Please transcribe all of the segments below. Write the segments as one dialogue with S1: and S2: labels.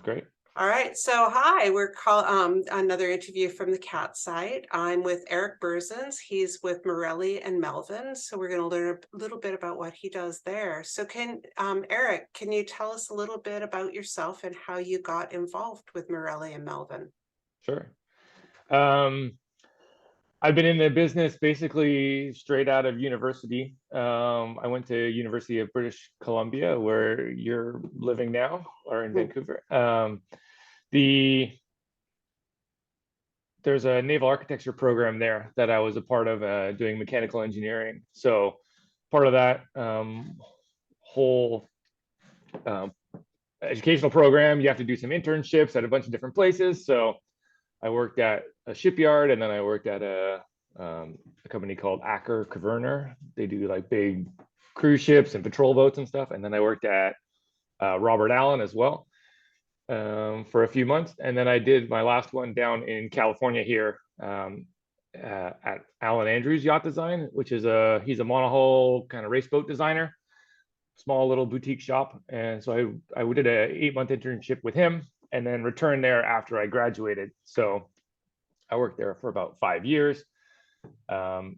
S1: Great.
S2: All right. So hi, we're another interview from the CAT site. I'm with Erik Berzins. He's with Morrelli and Melvin. So we're going to learn a little bit about what he does there. So Erik, can you tell us a little bit about yourself and how you got involved with Morrelli and Melvin?
S1: Sure. Um, I've been in the business basically straight out of university. I went to University of British Columbia, where you're living now, or in
S2: Hmm.
S1: Vancouver. The There's a naval architecture program there that I was a part of, doing mechanical engineering. So part of that whole um, educational program, you have to do some internships at a bunch of different places. So I worked at a shipyard, and then I worked at a company called Aker Catamarans. They do like big cruise ships and patrol boats and stuff. And then I worked at Robert Allen as well, for a few months. And then I did my last one down in California here, at Alan Andrews Yacht Design, which is he's a monohull kind of race boat designer, small little boutique shop. And so I did a 8-month internship with him, and then returned there after I graduated. So I worked there for about 5 years,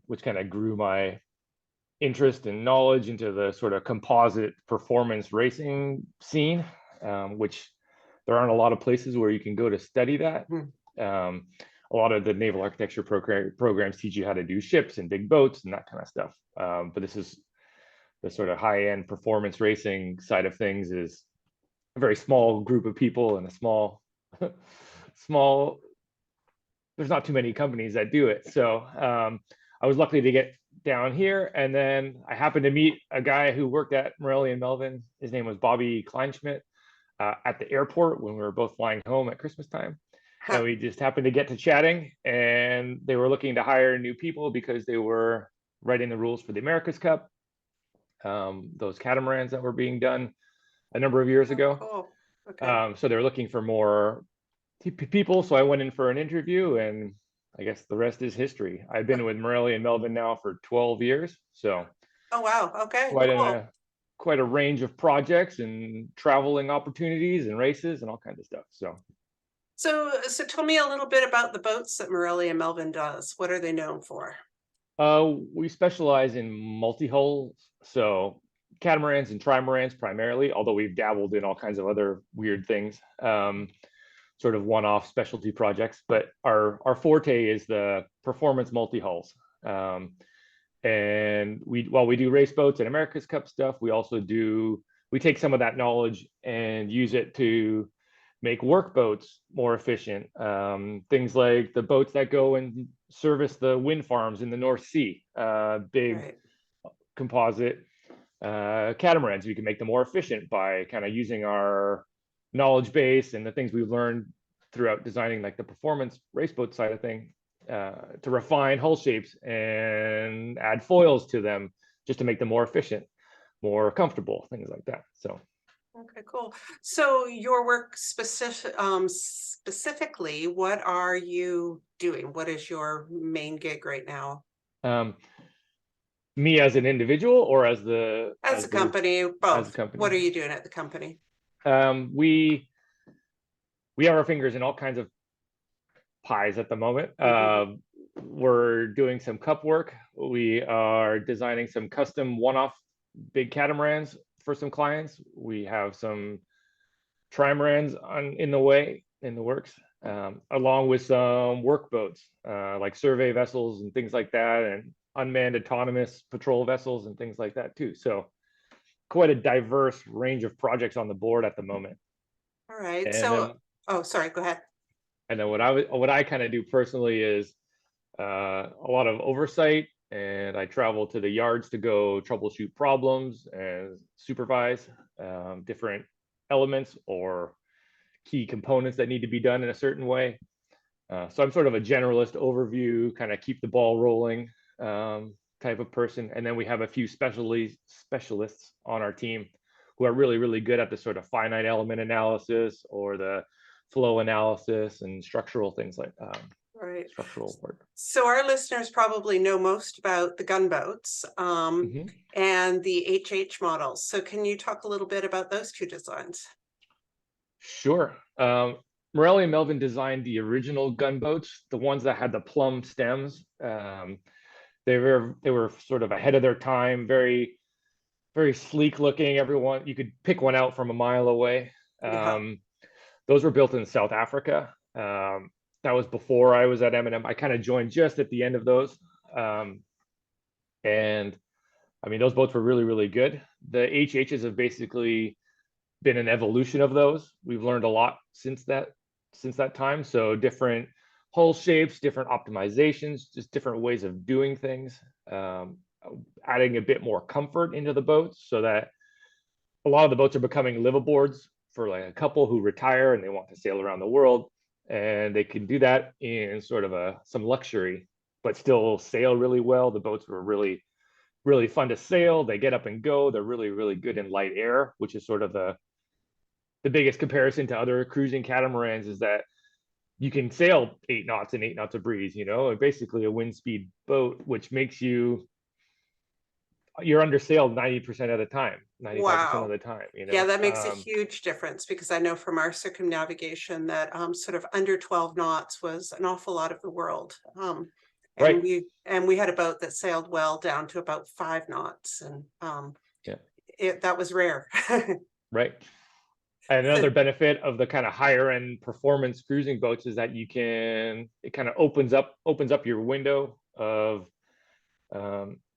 S1: which kind of grew my interest and knowledge into the sort of composite performance racing scene, which there aren't a lot of places where you can go to study that. A lot of the naval architecture programs teach you how to do ships and big boats and that kind of stuff. But this is the sort of high-end performance racing side of things, is a very small group of people and a small, there's not too many companies that do it. So I was lucky to get down here, and then I happened to meet a guy who worked at Morrelli and Melvin. His name was Bobby Kleinschmidt, at the airport when we were both flying home at Christmas time. And we just happened to get to chatting, and they were looking to hire new people because they were writing the rules for the America's Cup, those catamarans that were being done a number of years ago.
S2: Cool. Okay.
S1: So they're looking for more people. So I went in for an interview, and I guess the rest is history. I've been with Morrelli and Melvin now for 12 years. So
S2: Oh, wow. Okay,
S1: quite
S2: cool.
S1: quite a range of projects and traveling opportunities and races and all kinds of stuff.
S2: So tell me a little bit about the boats that Morrelli and Melvin does. What are they known for?
S1: We specialize in multi-hulls, so catamarans and trimarans primarily, although we've dabbled in all kinds of other weird things, sort of one-off specialty projects. But our forte is the performance multi-hulls. And while we do race boats and America's Cup stuff, we take some of that knowledge and use it to make work boats more efficient. Things like the boats that go and service the wind farms in the North Sea, big
S2: Right.
S1: composite catamarans. We can make them more efficient by kind of using our knowledge base and the things we've learned throughout designing like the performance race boat side of thing, to refine hull shapes and add foils to them just to make them more efficient, more comfortable, things like that. So
S2: Okay, cool. So your work specifically, what are you doing? What is your main gig right now?
S1: um, me as an individual, or as the
S2: As a company,
S1: as a
S2: both.
S1: company?
S2: What are you doing at the company?
S1: We have our fingers in all kinds of pies at the moment. We're doing some cup work. We are designing some custom one-off big catamarans for some clients. We have some trimarans in the works, along with some work boats, like survey vessels and things like that, and unmanned autonomous patrol vessels and things like that too. So quite a diverse range of projects on the board at the moment.
S2: All right.
S1: And then
S2: Oh, sorry, go ahead.
S1: what I kind of do personally is a lot of oversight, and I travel to the yards to go troubleshoot problems and supervise different elements or key components that need to be done in a certain way. So I'm sort of a generalist overview, kind of keep the ball rolling, type of person. And then we have a few specialists on our team who are really, really good at the sort of finite element analysis or the flow analysis and structural things like
S2: Right.
S1: structural work.
S2: So our listeners probably know most about the gunboats and the HH models. So can you talk a little bit about those two designs?
S1: Sure. Morrelli Melvin designed the original gunboats, the ones that had the plumb stems. They were sort of ahead of their time, very sleek looking. Everyone, you could pick one out from a mile away.
S2: Yeah.
S1: Those were built in South Africa. That was before I was at M&M. I kind of joined just at the end of those. And I mean, those boats were really, really good. The HHs have basically been an evolution of those. We've learned a lot since that time. So different hull shapes, different optimizations, just different ways of doing things, adding a bit more comfort into the boats so that a lot of the boats are becoming liveaboards for like a couple who retire and they want to sail around the world. And they can do that in sort of some luxury, but still sail really well. The boats were really, really fun to sail. They get up and go. They're really, really good in light air, which is sort of the biggest comparison to other cruising catamarans is that you can sail 8 knots and 8 knots of breeze, basically a wind speed boat, which makes you're under sail 90% of the time, 95% of
S2: Wow.
S1: the time,
S2: Yeah, that makes a huge difference because I know from our circumnavigation that sort of under 12 knots was an awful lot of the world.
S1: Right.
S2: And we had a boat that sailed well down to about 5 knots, and
S1: Yeah.
S2: that was rare.
S1: Right. And another benefit of the kind of higher end performance cruising boats is that it kind of opens up your window of,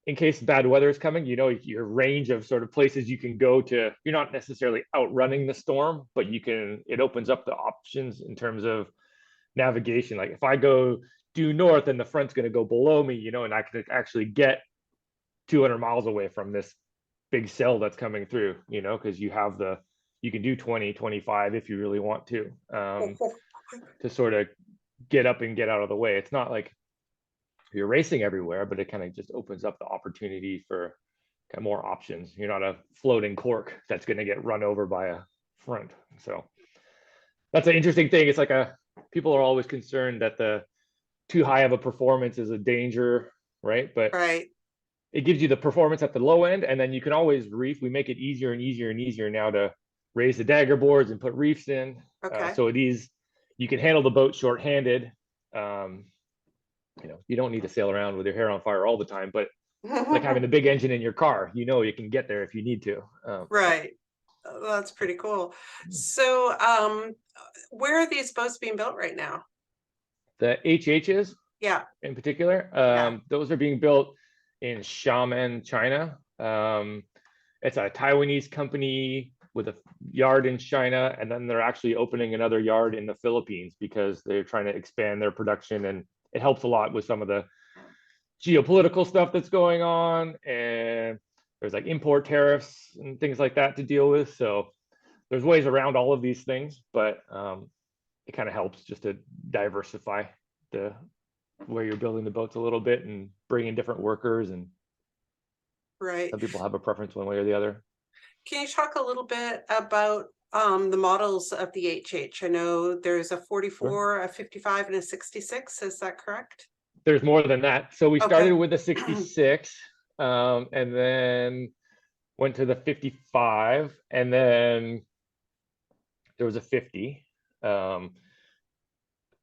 S1: in case bad weather is coming, your range of sort of places you can go to. You're not necessarily outrunning the storm, but it opens up the options in terms of navigation. Like if I go due north and the front's going to go below me, and I can actually get 200 miles away from this big cell that's coming through, because you can do 20, 25 if you really want to sort of get up and get out of the way. It's not like you're racing everywhere, but it kind of just opens up the opportunity for kind of more options. You're not a floating cork that's going to get run over by a front. So that's an interesting thing. It's like people are always concerned that the too high of a performance is a danger, right? But
S2: Right.
S1: it gives you the performance at the low end, and then you can always reef. We make it easier and easier and easier now to raise the dagger boards and put reefs in.
S2: Okay.
S1: So you can handle the boat shorthanded. You don't need to sail around with your hair on fire all the time, but like having the big engine in your car, you can get there if you need to.
S2: Right. That's pretty cool. So where are these boats being built right now?
S1: The HHs,
S2: Yeah.
S1: in particular, those are being built in Xiamen, China. It's a Taiwanese company with a yard in China, and then they're actually opening another yard in the Philippines because they're trying to expand their production, and it helps a lot with some of the geopolitical stuff that's going on, and there's like import tariffs and things like that to deal with. So there's ways around all of these things, but it kind of helps just to diversify where you're building the boats a little bit and bring in different workers, and
S2: Right.
S1: some people have a preference one way or the other.
S2: Can you talk a little bit about the models of the HH? I know there's a 44, sure, a 55, and a 66. Is that correct?
S1: There's more than that. So we started with a 66, and then went to the 55, and then there was a 50, and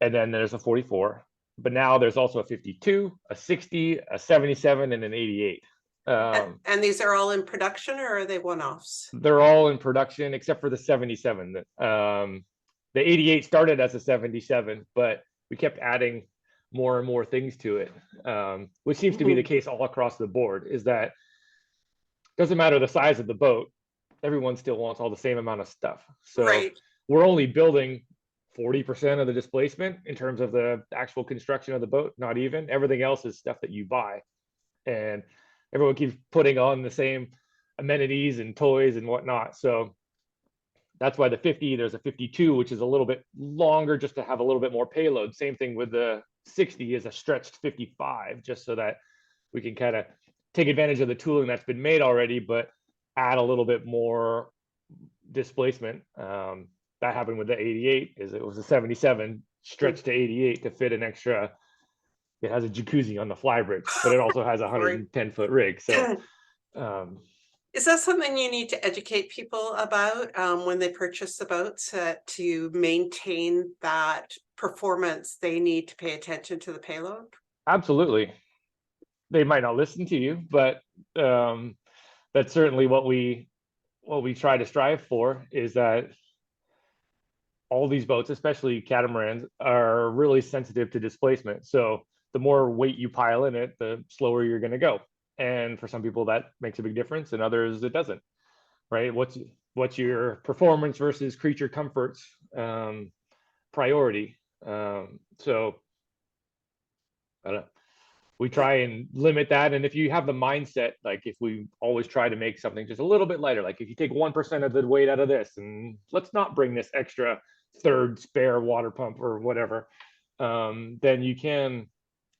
S1: then there's a 44. But now there's also a 52, a 60, a 77, and an 88.
S2: And these are all in production, or are they one-offs?
S1: They're all in production except for the 77. The 88 started as a 77, but we kept adding more and more things to it, which seems to be the case all across the board, is that doesn't matter the size of the boat, everyone still wants all the same amount of stuff. So we're only building 40% of the displacement in terms of the actual construction of the boat, not even. Everything else is stuff that you buy. And everyone keeps putting on the same amenities and toys and whatnot. So that's why the 50, there's a 52, which is a little bit longer just to have a little bit more payload. Same thing with the 60 is a stretched 55, just so that we can kind of take advantage of the tooling that's been made already, but add a little bit more displacement. That happened with the 88, is it was a 77 stretched to 88 to fit an extra. It has a jacuzzi on the flybridge, but it also has a 110-foot rig. So
S2: Is that something you need to educate people about when they purchase the boats to maintain that performance? They need to pay attention to the payload.
S1: Absolutely. They might not listen to you, but um, that's certainly what we try to strive for, is that all these boats, especially catamarans, are really sensitive to displacement. So the more weight you pile in it, the slower you're going to go. And for some people, that makes a big difference, and others it doesn't. Right? What's your performance versus creature comforts priority? So I don't know. We try and limit that. And if you have the mindset, like if we always try to make something just a little bit lighter, like if you take 1% of the weight out of this, and let's not bring this extra third spare water pump or whatever, then you can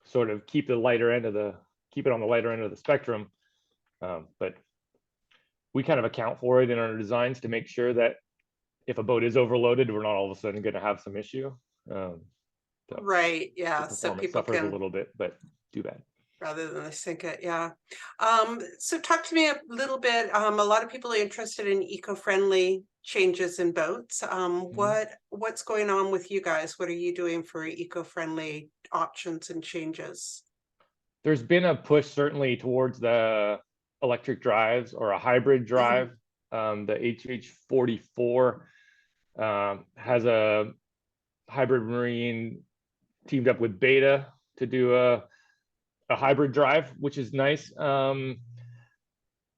S1: sort of keep it on the lighter end of the spectrum. But we kind of account for it in our designs to make sure that if a boat is overloaded, we're not all of a sudden going to have some issue. So
S2: Right.
S1: the
S2: Yeah. So
S1: performance
S2: people
S1: suffers a
S2: can,
S1: little bit, but too bad.
S2: rather than they sink it. Yeah. So talk to me a little bit. A lot of people are interested in eco-friendly changes in boats.
S1: Mhm.
S2: What's going on with you guys? What are you doing for eco-friendly options and changes?
S1: There's been a push certainly towards the electric drives or a hybrid drive. The HH44 has a hybrid marine teamed up with Beta to do a hybrid drive, which is nice. The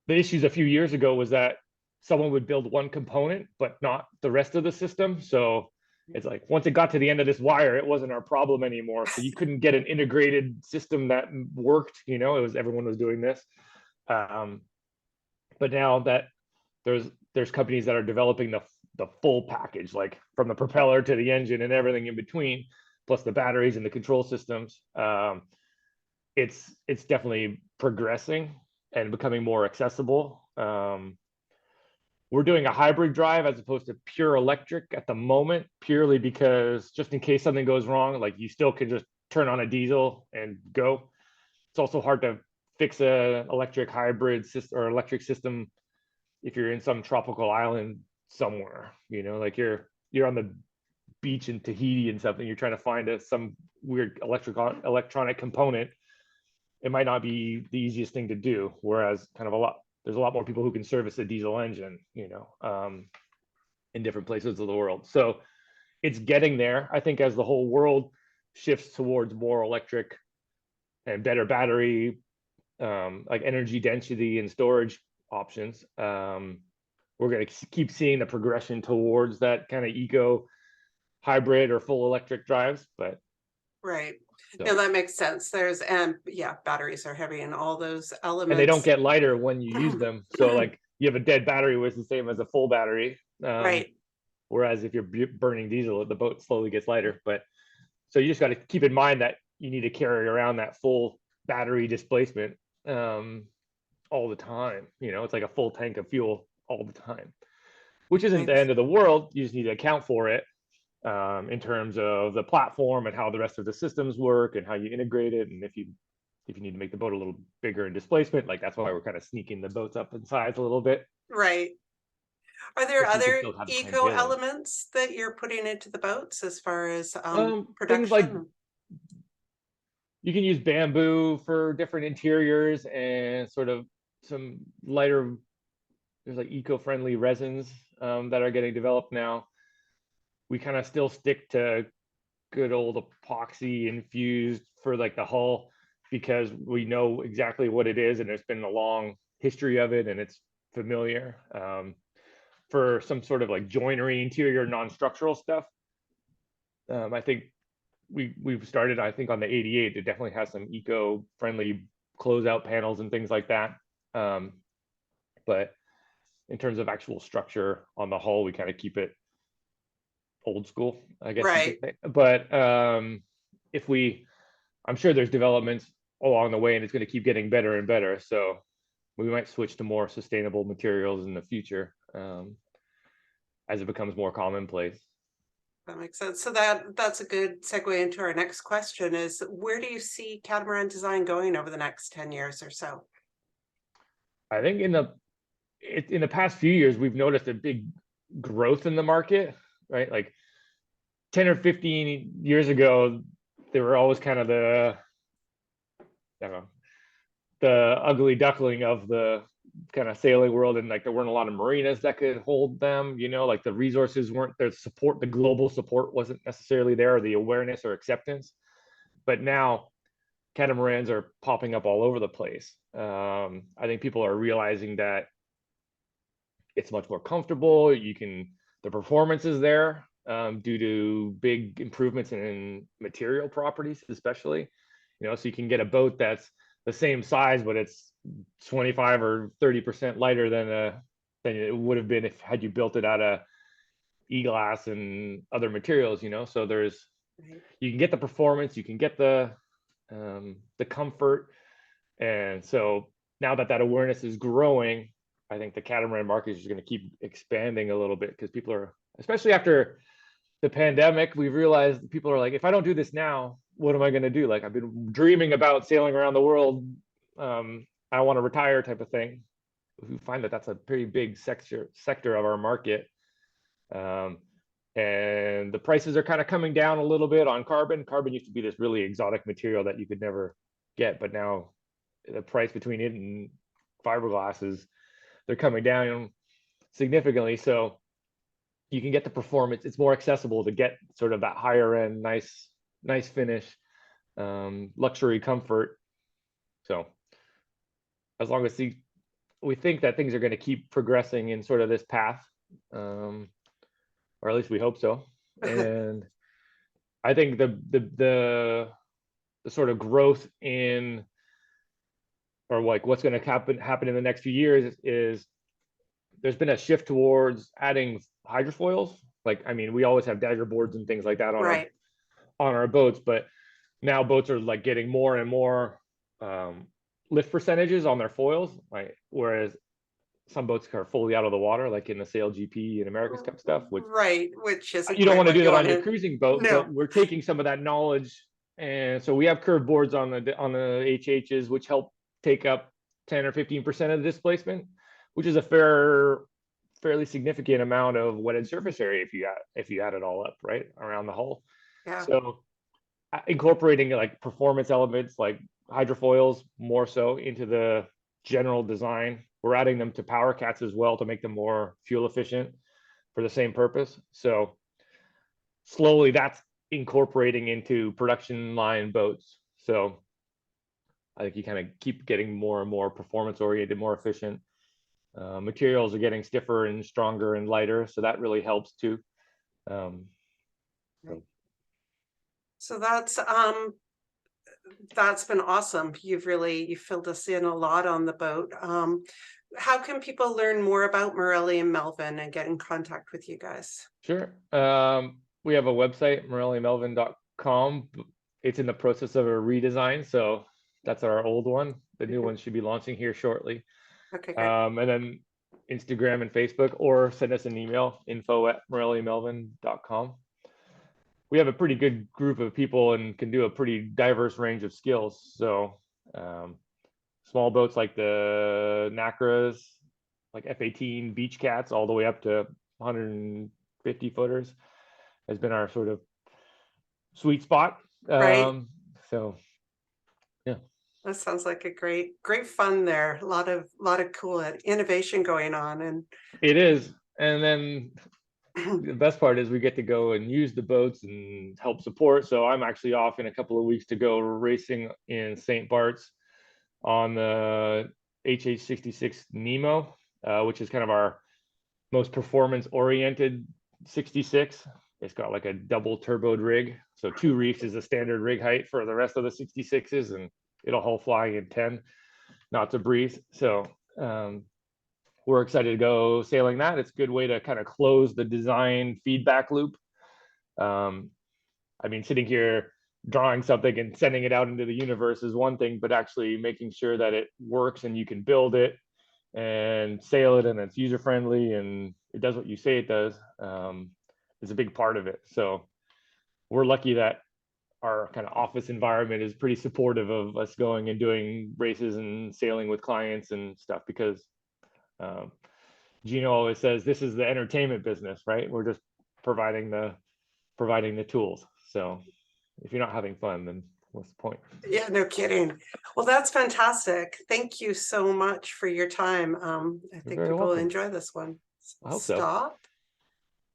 S1: issues a few years ago was that someone would build one component, but not the rest of the system. So it's like, once it got to the end of this wire, it wasn't our problem anymore. So you couldn't get an integrated system that worked, it was, everyone was doing this. But now that there's companies that are developing the full package, like from the propeller to the engine and everything in between, plus the batteries and the control systems. It's definitely progressing and becoming more accessible. We're doing a hybrid drive as opposed to pure electric at the moment, purely because just in case something goes wrong, like you still can just turn on a diesel and go. It's also hard to fix a electric hybrid system or electric system if you're in some tropical island somewhere, like you're on the beach in Tahiti and something, you're trying to find some weird electronic component. It might not be the easiest thing to do. Whereas there's a lot more people who can service a diesel engine, in different places of the world. So it's getting there. I think as the whole world shifts towards more electric and better battery, like energy density and storage options, we're going to keep seeing the progression towards that kind of eco hybrid or full electric drives. But
S2: Right. No,
S1: so,
S2: that makes sense. And yeah, batteries are heavy and all those
S1: and they don't
S2: elements.
S1: get lighter when you use them. So like you have a dead battery, which is the same as a full battery.
S2: Right.
S1: Whereas if you're burning diesel, the boat slowly gets lighter. But so you just got to keep in mind that you need to carry around that full battery displacement all the time. It's like a full tank of fuel all the time, which isn't the
S2: Right.
S1: end of the world. You just need to account for it in terms of the platform and how the rest of the systems work and how you integrate it. And if you need to make the boat a little bigger in displacement, like that's why we're kind of sneaking the boats up in size a little bit,
S2: Right. Are there
S1: just so you can
S2: other
S1: still have the same
S2: eco
S1: payload.
S2: elements that you're putting into the boats as far as
S1: Things like
S2: production?
S1: you can use bamboo for different interiors and sort of some lighter. There's like eco-friendly resins that are getting developed now. We kind of still stick to good old epoxy infused for like the hull because we know exactly what it is and there's been a long history of it and it's familiar. For some sort of like joinery, interior, non-structural stuff, I think we've started. I think on the 88, it definitely has some eco-friendly closeout panels and things like that. But in terms of actual structure on the hull, we kind of keep it old school, I guess you could
S2: Right.
S1: say. But if we, I'm sure there's developments along the way, and it's going to keep getting better and better. So we might switch to more sustainable materials in the future as it becomes more commonplace.
S2: That makes sense. So that's a good segue into our next question is where do you see catamaran design going over the next 10 years or so?
S1: I think in the in the past few years, we've noticed a big growth in the market, right? Like 10 or 15 years ago, they were always kind of the, I don't know, the ugly duckling of the kind of sailing world, and like there weren't a lot of marinas that could hold them, like the resources weren't there, support, the global support wasn't necessarily there, or the awareness or acceptance. But now catamarans are popping up all over the place. I think people are realizing that it's much more comfortable. The performance is there, due to big improvements in material properties, especially, so you can get a boat that's the same size, but it's 25 or 30% lighter than it would have been if had you built it out of e-glass and other materials, so you can get the performance, you can get the comfort. And so now that awareness is growing, I think the catamaran market is just going to keep expanding a little bit, because people are, especially after the pandemic, we've realized people are like, if I don't do this now, what am I going to do? Like, I've been dreaming about sailing around the world. I want to retire, type of thing. We find that that's a pretty big sector of our market. And the prices are kind of coming down a little bit on carbon. Carbon used to be this really exotic material that you could never get, but now the price between it and fiberglass they're coming down significantly. So you can get the performance. It's more accessible to get sort of that higher end, nice finish, luxury comfort. So as long as we think that things are going to keep progressing in sort of this path, or at least we hope so. And I think the sort of growth in, or like what's going to happen in the next few years, is there's been a shift towards adding hydrofoils. Like, I mean, we always have dagger boards and things like that on our boats, but now boats are like getting more and more lift percentages on their foils, like, whereas some boats are fully out of the water, like in the Sail GP and America's Cup stuff,
S2: which isn't,
S1: you don't want to do that on your
S2: to
S1: cruising boat.
S2: no.
S1: But we're taking some of that knowledge, and so we have curved boards on the HHs, which help take up 10 or 15% of the displacement, which is a fairly significant amount of wetted surface area if you add it all up, right, around the hull. So incorporating like performance elements like hydrofoils more so into the general design. We're adding them to power cats as well to make them more fuel efficient for the same purpose. So slowly that's incorporating into production line boats. So I think you kind of keep getting more and more performance oriented, more efficient. Materials are getting stiffer and stronger and lighter, so that really helps too.
S2: So that's been awesome. You filled us in a lot on the boat. How can people learn more about Morrelli and Melvin and get in contact with you guys?
S1: Sure. We have a website, morellimelvin.com. It's in the process of a redesign, so that's our old one. The new one should be launching here shortly.
S2: Okay, good.
S1: And then Instagram and Facebook, or send us an email, info@morellimelvin.com. We have a pretty good group of people and can do a pretty diverse range of skills. So small boats like the Nacras, like F-18 beach cats, all the way up to 150 footers has been our sort of sweet spot. So yeah,
S2: that sounds like a great fun there. A lot of cool innovation going on. And
S1: it is. And then the best part is we get to go and use the boats and help support. So I'm actually off in a couple of weeks to go racing in St. Bart's on the HH66 Nemo, which is kind of our most performance oriented 66. It's got like a double turboed rig. So 2 reefs is a standard rig height for the rest of the 66s, and it'll hull fly in 10 knots of breeze. So we're excited to go sailing that. It's a good way to kind of close the design feedback loop. I mean, sitting here drawing something and sending it out into the universe is one thing, but actually making sure that it works and you can build it and sail it and it's user friendly and it does what you say it does, is a big part of it. So we're lucky that our kind of office environment is pretty supportive of us going and doing races and sailing with clients and stuff, because Gino always says, this is the entertainment business, right? We're just providing the tools. So if you're not having fun, then what's the point?
S2: Yeah, no kidding. Well, that's fantastic. Thank you so much for your time. I
S1: You're
S2: think
S1: very
S2: people will
S1: welcome.
S2: enjoy this one.
S1: I hope so.
S2: Stop.